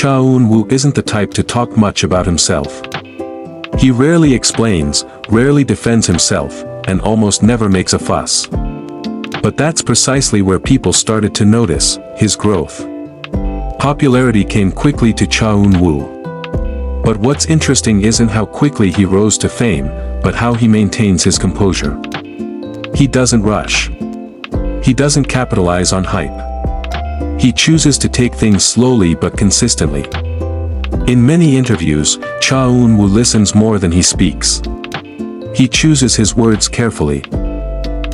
Cha Eun Woo isn't the type to talk much about himself. He rarely explains, rarely defends himself, and almost never makes a fuss. But that's precisely where people started to notice his growth. Popularity came quickly to Cha Eun Woo. But what's interesting isn't how quickly he rose to fame, but how he maintains his composure. He doesn't rush. He doesn't capitalize on hype. He chooses to take things slowly but consistently. In many interviews, Cha Eun Woo listens more than he speaks. He chooses his words carefully.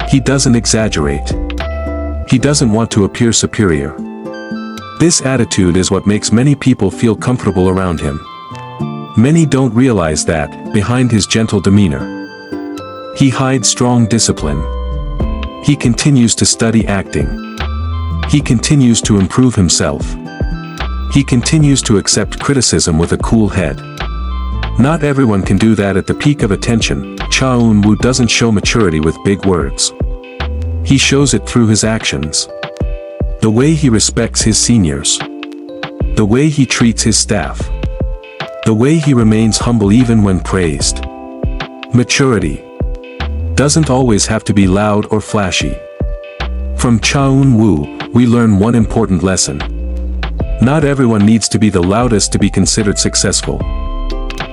He doesn't exaggerate. He doesn't want to appear superior. This attitude is what makes many people feel comfortable around him. Many don't realize that, behind his gentle demeanor, he hides strong discipline. He continues to study acting. He continues to improve himself. He continues to accept criticism with a cool head. Not everyone can do that at the peak of attention. Cha Eun Woo doesn't show maturity with big words. He shows it through his actions. The way he respects his seniors. The way he treats his staff. The way he remains humble even when praised. Maturity doesn't always have to be loud or flashy. From Cha Eun Woo, we learn one important lesson. Not everyone needs to be the loudest to be considered successful.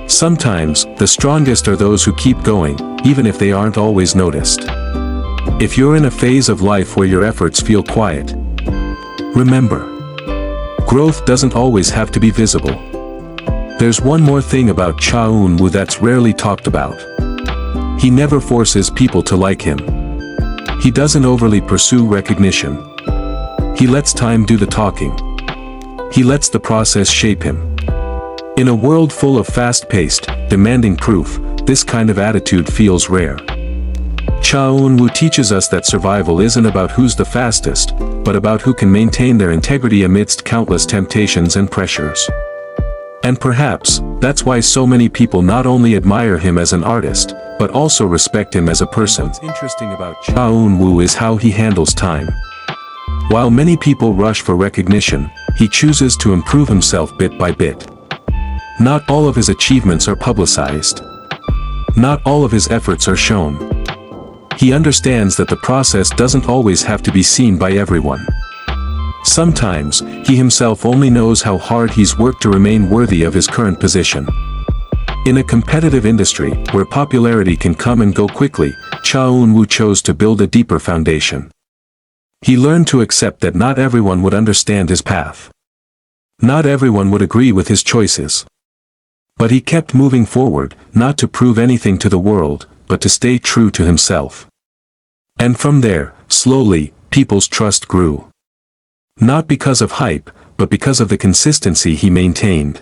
Sometimes, the strongest are those who keep going, even if they aren't always noticed. If you're in a phase of life where your efforts feel quiet, remember, growth doesn't always have to be visible. There's one more thing about Cha Eun Woo that's rarely talked about. He never forces people to like him. He doesn't overly pursue recognition. He lets time do the talking. He lets the process shape him. In a world full of fast-paced, demanding proof, this kind of attitude feels rare. Cha Eun Woo teaches us that survival isn't about who's the fastest, but about who can maintain their integrity amidst countless temptations and pressures. And perhaps, that's why so many people not only admire him as an artist, but also respect him as a person. What's interesting about Cha Eun Woo is how he handles time. While many people rush for recognition, he chooses to improve himself bit by bit. Not all of his achievements are publicized. Not all of his efforts are shown. He understands that the process doesn't always have to be seen by everyone. Sometimes, he himself only knows how hard he's worked to remain worthy of his current position. In a competitive industry, where popularity can come and go quickly, Cha Eun Woo chose to build a deeper foundation. He learned to accept that not everyone would understand his path. Not everyone would agree with his choices. But he kept moving forward, not to prove anything to the world, but to stay true to himself. And from there, slowly, people's trust grew. Not because of hype, but because of the consistency he maintained.